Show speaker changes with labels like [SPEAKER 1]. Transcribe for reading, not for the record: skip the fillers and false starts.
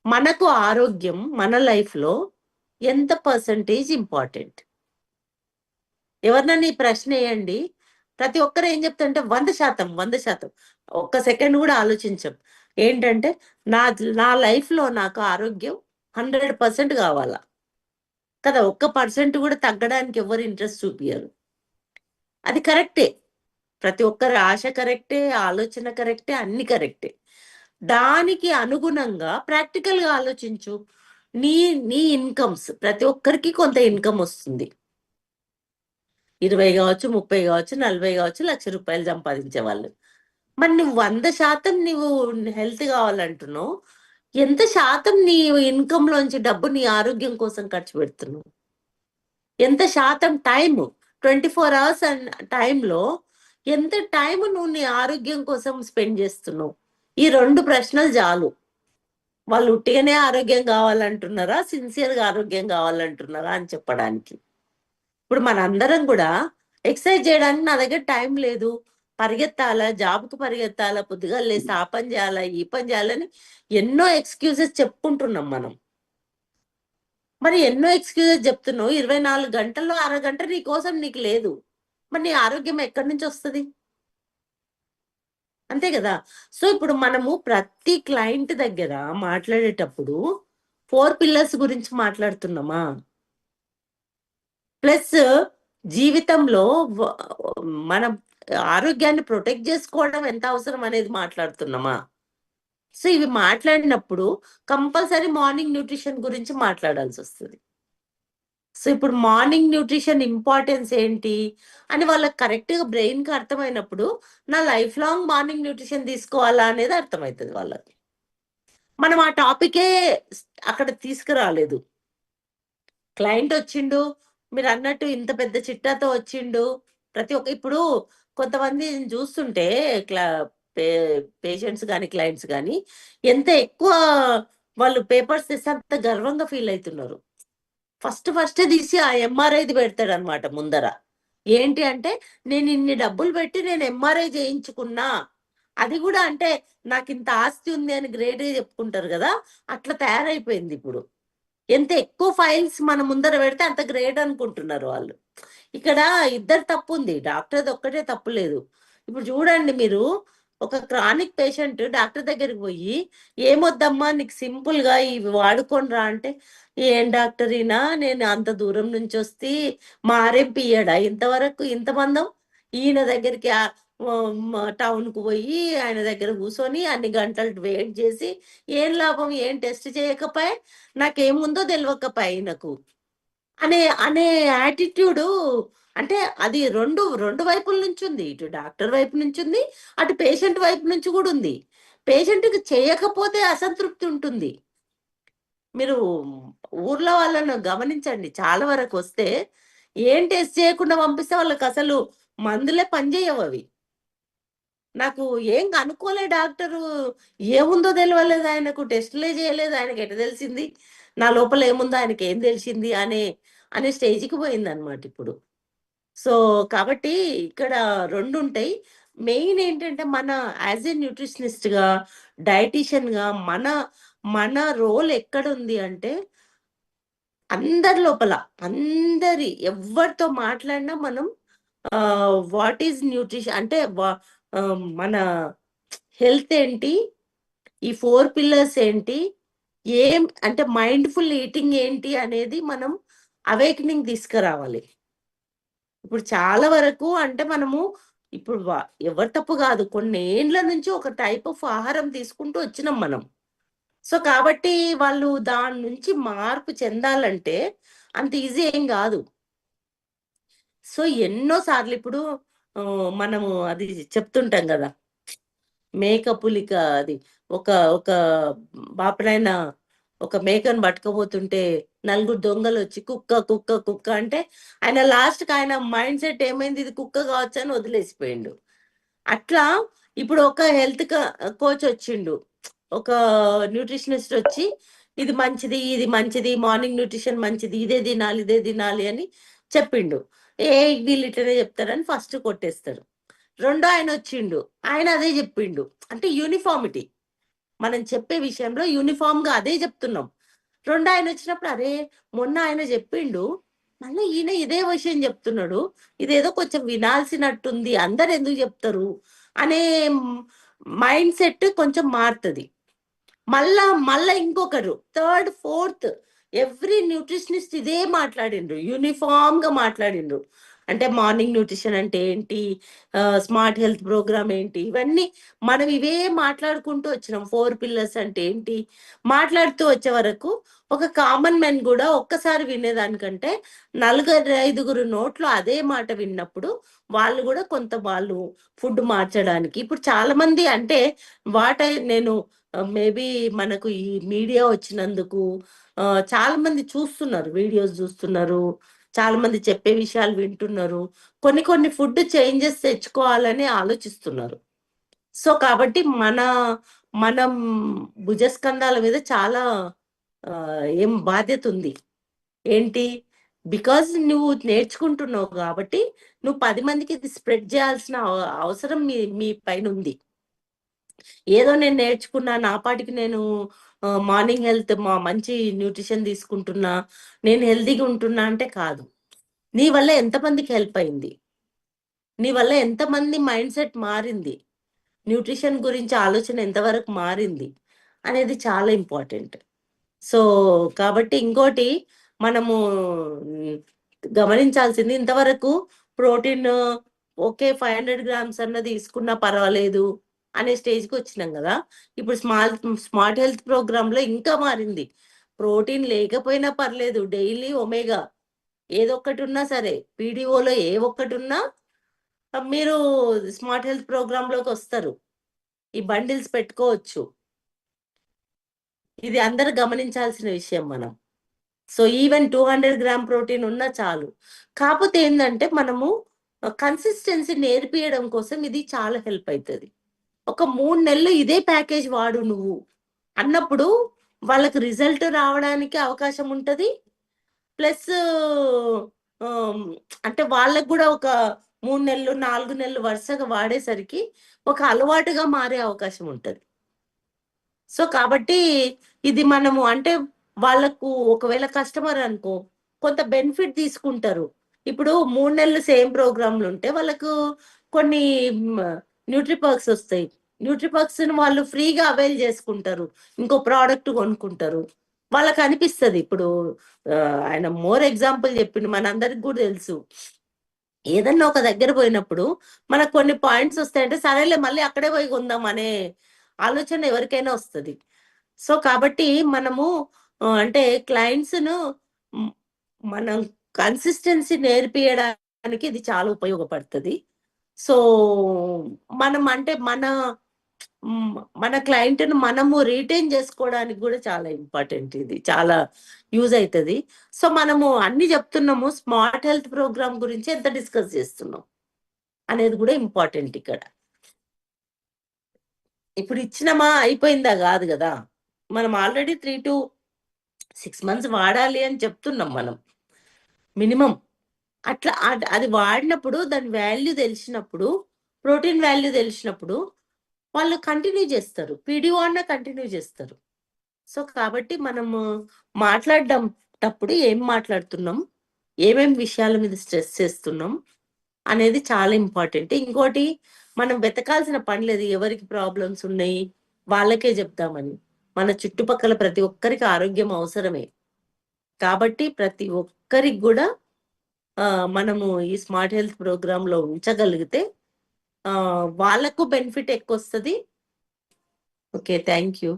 [SPEAKER 1] మనకు ఆరోగ్యం మన లైఫ్లో ఎంత పర్సంటేజ్ ఇంపార్టెంట్? ఎవరినన్నా ఈ ప్రశ్న వేయండి. ప్రతి ఒక్కరు ఏం చెప్తారంటే 100%, 100%. ఒక్క సెకండ్ కూడా ఆలోచించం. ఏంటంటే నా నా లైఫ్లో నాకు ఆరోగ్యం 100% కావాలా కదా. ఒక్క పర్సెంట్ కూడా తగ్గడానికి ఎవరు ఇంట్రెస్ట్ చూపియరు. అది కరెక్టే. ప్రతి ఒక్కరి ఆశ కరెక్టే, ఆలోచన కరెక్టే, అన్ని కరెక్టే. దానికి అనుగుణంగా ప్రాక్టికల్‌గా ఆలోచించు. నీ నీ ఇన్‌కమ్స్ ప్రతి ఒక్కరికి కొంత ఇన్‌కమ్ వస్తుంది. 20 గావచ్చు, 30 గావచ్చు, 40 గావచ్చు, ₹1,00,000 సంపాదించేవాళ్ళు. మరి నువ్వు 100% నువ్వు హెల్త్ కావాలంటున్నావు. ఎంత శాతం నీ ఇన్‌కమ్‌లోంచి డబ్బు నీ ఆరోగ్యం కోసం ఖర్చు పెడుతున్నావు? ఎంత శాతం టైము 24 అవర్స్ టైంలో ఎంత టైము నువ్వు నీ ఆరోగ్యం కోసం స్పెండ్ చేస్తున్నావు? ఈ 2 ప్రశ్నలు చాలు. వాళ్ళు ఉట్టిగానే ఆరోగ్యం కావాలంటున్నారా? సిన్సియర్‌గా ఆరోగ్యం కావాలంటున్నారా అని చెప్పడానికి. ఇప్పుడు మనందరం గూడా ఎక్సర్సైజ్ జేయడానికి నా దగ్గర టైం లేదు. పరిగెత్తాలా, జాబ్‌కి పరిగెత్తాలా, పొద్దుగాల లేసి ఆ పని జేయాలా, ఈ పని జేయాలని ఎన్నో ఎక్స్‌క్యూజెస్ చెప్పుకుంటున్నాం మనం. మరి ఎన్నో ఎక్స్‌క్యూజెస్ జెప్తున్నావు. 24 గంటల్లో అరగంట నీ కోసం నీకు లేదు. మరి నీ ఆరోగ్యం ఎక్కడి నుంచొస్తది? అంతే గదా! సో, ఇప్పుడు మనము ప్రతి క్లయింట్ దగ్గర మాట్లాడేటప్పుడు 4 పిల్లర్స్ గురించి మాట్లాడుతున్నామా? ప్లస్ జీవితంలో వ మనం ఆరోగ్యాన్ని ప్రొటెక్ట్ జేసుకోవడం ఎంత అవసరం అనేది మాట్లాడుతున్నామా? సో, ఇవి మాట్లాడినప్పుడు కంపల్సరీ మార్నింగ్ న్యూట్రిషన్ గురించి మాట్లాడాల్సొస్తది. సో, ఇప్పుడు మార్నింగ్ న్యూట్రిషన్ ఇంపార్టెన్స్ ఏంటి అని వాళ్ళకి కరెక్ట్‌గా బ్రెయిన్‌కి అర్థమైనప్పుడు, నా లైఫ్ లాంగ్ మార్నింగ్ న్యూట్రిషన్ తీసుకోవాలా అనేది అర్థమైతది వాళ్ళకి. మనం ఆ టాపికే అక్కడ తీసుకురాలేదు. క్లయింట్ వచ్చిండు. మీరన్నట్టు ఇంత పెద్ద చిట్టాతో వచ్చిండు. ప్రతి ఒక్క ఇప్పుడు కొంతమందిని చూస్తుంటే క్లా పే పేషెంట్స్ గాని, క్లయింట్స్ గాని ఎంత ఎక్కువ వాళ్ళు పేపర్స్ తెస్తే అంత గర్వంగా ఫీల్ అయితున్నారు. ఫస్టే తీసి ఆ ఎంఆర్ఐది పెడతాడన్నమాట ముందర. ఏంటి అంటే నేను ఇన్ని డబ్బులు పెట్టి నేను ఎంఆర్ఐ చేయించుకున్నా. అది కూడా అంటే నాకింత ఆస్తి ఉంది అని గ్రేడ్‌గా చెప్పుకుంటారు గదా! అట్లా తయారైపోయిందిప్పుడు. ఎంత ఎక్కువ ఫైల్స్ మన ముందర పెడితే అంత గ్రేట్ అనుకుంటున్నారు వాళ్ళు. ఇక్కడ ఇద్దరి తప్పుంది. డాక్టర్‌ది ఒక్కటే తప్పు లేదు. ఇప్పుడు చూడండి మీరు ఒక క్రానిక్ పేషెంట్ డాక్టర్ దగ్గరికి పోయి, "ఏమొద్దమ్మా నీకు సింపుల్‌గా ఇవి వాడుకొని రా" అంటే, "ఏం డాక్టర్ ఈయన నేను అంత దూరం నుంచొస్తే మా ఆర్ఎంపీ ఇయ్యడా ఇంతవరకు ఇంతమందం? ఈయన దగ్గరికి టౌన్‌కి పోయి ఆయన దగ్గర కూసొని అన్ని గంటలు వెయిట్ చేసి ఏం లాభం? ఏం టెస్ట్ చేయకపోయే? నాకేముందో తెలవకపాయె ఈయనకు" అనే అనే యాటిట్యూడు అంటే అది 2 వైపుల నుంచుంది. ఇటు డాక్టర్ వైపు నుంచుంది. అటు పేషెంట్ వైపు నుంచి గూడా ఉంది. పేషెంట్‌కి చేయకపోతే అసంతృప్తి ఉంటుంది. మీరు ఊర్లో వాళ్ళను గమనించండి. చాలా వరకొస్తే ఏం టెస్ట్ చేయకుండా పంపిస్తే వాళ్ళకసలు మందులే పనిచేయవవి. నాకు ఏం కనుక్కోలే డాక్టరు. ఏముందో తెలవలేదు ఆయనకు. టెస్ట్‌లే చేయలేదు. ఆయనకెట్ట తెలిసింది? నా లోపల ఏముందో ఆయనకేం తెలిసింది అనే స్టేజ్‌కి పోయిందన్నమాట ఇప్పుడు. సో, కాబట్టి ఇక్కడ 2 ఉంటాయి. మెయిన్ ఏంటంటే మన యాస్ ఎ న్యూట్రిషనిస్ట్‌గా, డైటీషియన్‌గా మన రోల్ ఎక్కడుంది అంటే అందరి లోపల, ఎవ్వరితో మాట్లాడినా మనం వాట్ ఈస్ న్యూట్రిషన్ అంటే మన హెల్త్ ఏంటి? ఈ 4 పిల్లర్స్ ఏంటి? అంటే మైండ్‌ఫుల్ ఈటింగ్ ఏంటి అనేది మనం అవేకెనింగ్ తీసుకురావాలి. ఇప్పుడు చాలా వరకు అంటే మనము ఇప్పుడు ఎవరి తప్పు గాదు. కొన్నేండ్ల నుంచి ఒక టైప్ ఆఫ్ ఆహారం తీసుకుంటూ వచ్చినాం మనం. సో, కాబట్టి వాళ్ళు దాని నుంచి మార్పు చెందాలంటే అంత ఈజీ ఏం గాదు. సో, ఎన్నో సార్లు ఇప్పుడు మనము అది చెప్తుంటాం గదా! మేక పులిక అది. ఒక ఒక బాపనాయన ఒక మేకను పట్టుకపోతుంటే నలుగురు దొంగలొచ్చి కుక్క, కుక్క, కుక్క అంటే ఆయన లాస్ట్‌కి ఆయన మైండ్ సెట్ ఏమైంది ఇది కుక్క కావచ్చని వదిలేసిపోయిండు. అట్లా ఇప్పుడు ఒక హెల్త్ కోచ్ వచ్చిండు. ఒక న్యూట్రిషనిస్ట్ వచ్చి ఇది మంచిది, ఇది మంచిది, మార్నింగ్ న్యూట్రిషన్ మంచిది, ఇదే తినాలి, ఇదే తినాలి అని చెప్పిండు. వీళ్ళు ఇట్లనే చెప్తారని ఫస్ట్ కొట్టేస్తారు. రెండో ఆయనొచ్చిండు. ఆయన అదే జెప్పిండు. అంటే యూనిఫార్మిటీ. మనం చెప్పే విషయంలో యూనిఫామ్ గా అదే చెప్తున్నాం. రెండో ఆయన వచ్చినప్పుడు అరే మొన్న ఆయన చెప్పిండు, మళ్ళీ ఈయన ఇదే విషయం చెప్తున్నాడు, ఇదేదో కొంచెం వినాల్సినట్టుంది, అందరు ఎందుకు చెప్తారు అనే మైండ్ సెట్ కొంచెం మారుతుంది. మళ్ళా ఇంకొకరు థర్డ్ ఫోర్త్ ఎవ్రీ న్యూట్రిషనిస్ట్ ఇదే మాట్లాడిండ్రు, యూనిఫామ్ గా మాట్లాడిండ్రు. అంటే మార్నింగ్ న్యూట్రిషన్ అంటే ఏంటి, స్మార్ట్ హెల్త్ ప్రోగ్రామ్ ఏంటి, ఇవన్నీ మనం ఇవే మాట్లాడుకుంటూ వచ్చినాం. 4 పిల్లర్స్ అంటే ఏంటి మాట్లాడుతూ వచ్చే వరకు ఒక కామన్ మెన్ కూడా ఒక్కసారి వినేదానికంటే 4-5 నోట్లో అదే మాట విన్నప్పుడు వాళ్ళు కూడా కొంత వాళ్ళు ఫుడ్ మార్చడానికి ఇప్పుడు చాలా మంది అంటే నేను మేబీ మనకు ఈ మీడియా వచ్చినందుకు చాలా మంది చూస్తున్నారు, వీడియోస్ చూస్తున్నారు, చాలా మంది చెప్పే విషయాలు వింటున్నారు, కొన్ని ఫుడ్ చేంజెస్ తెచ్చుకోవాలని ఆలోచిస్తున్నారు. సో కాబట్టి మనం భుజస్కంధాల మీద చాలా ఏం బాధ్యత ఉంది ఏంటి, బికాజ్ నువ్వు నేర్చుకుంటున్నావు కాబట్టి నువ్వు 10 మందికి ఇది స్ప్రెడ్ చేయాల్సిన అవసరం మీ పైన ఉంది. ఏదో నేను నేర్చుకున్నా, నా పాటికి నేను మార్నింగ్ హెల్త్ మంచి న్యూట్రిషన్ తీసుకుంటున్నా, నేను హెల్తీగా ఉంటున్నా అంటే కాదు. నీ వల్ల ఎంతమందికి హెల్ప్ అయింది, నీ వల్ల ఎంతమంది మైండ్ సెట్ మారింది, న్యూట్రిషన్ గురించి ఆలోచన ఎంతవరకు మారింది అనేది చాలా ఇంపార్టెంట్. సో కాబట్టి ఇంకోటి మనము గమనించాల్సింది, ఇంతవరకు ప్రోటీన్ ఓకే 500 గ్రామ్స్ అన్న తీసుకున్నా పర్వాలేదు అనే స్టేజ్కి వచ్చినాం కదా. ఇప్పుడు స్మార్ట్ హెల్త్ ప్రోగ్రామ్ లో ఇంకా మారింది, ప్రోటీన్ లేకపోయినా పర్లేదు, డైలీ ఒమేగా ఏదో ఒకటి ఉన్నా సరే, పీడిఓలో ఏ ఒక్కటి ఉన్నా మీరు స్మార్ట్ హెల్త్ ప్రోగ్రామ్ లోకి వస్తారు, ఈ బండిల్స్ పెట్టుకోవచ్చు. ఇది అందరు గమనించాల్సిన విషయం మనం. సో ఈవెన్ 200 గ్రామ్ ప్రోటీన్ ఉన్నా చాలు. కాకపోతే ఏంటంటే మనము కన్సిస్టెన్సీ నేర్పియడం కోసం ఇది చాలా హెల్ప్ అవుతుంది. ఒక 3 నెలలు ఇదే ప్యాకేజ్ వాడు నువ్వు అన్నప్పుడు వాళ్ళకి రిజల్ట్ రావడానికి అవకాశం ఉంటది. ప్లస్ అంటే వాళ్ళకు కూడా ఒక 3 నెలలు 4 నెలలు వరుసగా వాడేసరికి ఒక అలవాటుగా మారే అవకాశం ఉంటది. సో కాబట్టి ఇది మనము అంటే వాళ్ళకు ఒకవేళ కస్టమర్ అనుకో కొంత బెనిఫిట్ తీసుకుంటారు. ఇప్పుడు 3 నెలలు సేమ్ ప్రోగ్రాంలు ఉంటే వాళ్ళకు కొన్ని న్యూట్రిపర్క్స్ వస్తాయి. న్యూట్రిపర్క్స్ వాళ్ళు ఫ్రీగా అవైల్ చేసుకుంటారు, ఇంకో ప్రోడక్ట్ కొనుక్కుంటారు. వాళ్ళకి అనిపిస్తుంది. ఇప్పుడు ఆయన మోర్ ఎగ్జాంపుల్ చెప్పిండు, మనందరికి కూడా తెలుసు, ఏదన్నా ఒక దగ్గర పోయినప్పుడు మనకు కొన్ని పాయింట్స్ వస్తాయంటే సరేలే మళ్ళీ అక్కడే పోయి కొందాం అనే ఆలోచన ఎవరికైనా వస్తుంది. సో కాబట్టి మనము అంటే క్లయింట్స్ ను మనం కన్సిస్టెన్సీ నేర్పియడానికి ఇది చాలా ఉపయోగపడుతుంది. సో మనం అంటే మన క్లయింట్ ను మనము రీటైన్ చేసుకోవడానికి కూడా చాలా ఇంపార్టెంట్, ఇది చాలా యూజ్ అవుతుంది. సో మనము అన్ని చెప్తున్నాము, స్మార్ట్ హెల్త్ ప్రోగ్రామ్ గురించి ఎంత డిస్కస్ చేస్తున్నాం అనేది కూడా ఇంపార్టెంట్ ఇక్కడ. ఇప్పుడు ఇచ్చినమా అయిపోయిందా కాదు కదా, మనం ఆల్రెడీ 3 to 6 months వాడాలి అని చెప్తున్నాం మనం మినిమం. అట్లా అది వాడినప్పుడు దాని వాల్యూ తెలిసినప్పుడు, ప్రోటీన్ వాల్యూ తెలిసినప్పుడు వాళ్ళు కంటిన్యూ చేస్తారు, పీడిఓ అన్న కంటిన్యూ చేస్తారు. సో కాబట్టి మనము మాట్లాడేటప్పుడు ఏం మాట్లాడుతున్నాం, ఏమేం విషయాల మీద స్ట్రెస్ చేస్తున్నాం అనేది చాలా ఇంపార్టెంట్. ఇంకోటి మనం వెతకాల్సిన పని లేదు, ఎవరికి ప్రాబ్లమ్స్ ఉన్నాయి వాళ్ళకే చెప్తామని. మన చుట్టుపక్కల ప్రతి ఒక్కరికి ఆరోగ్యం అవసరమే కాబట్టి ప్రతి ఒక్కరికి కూడా మనము ఈ స్మార్ట్ హెల్త్ ప్రోగ్రామ్ లో ఉంచగలిగితే వాళ్ళకు బెనిఫిట్ ఎక్కువ వస్తుంది. Okay, thank you.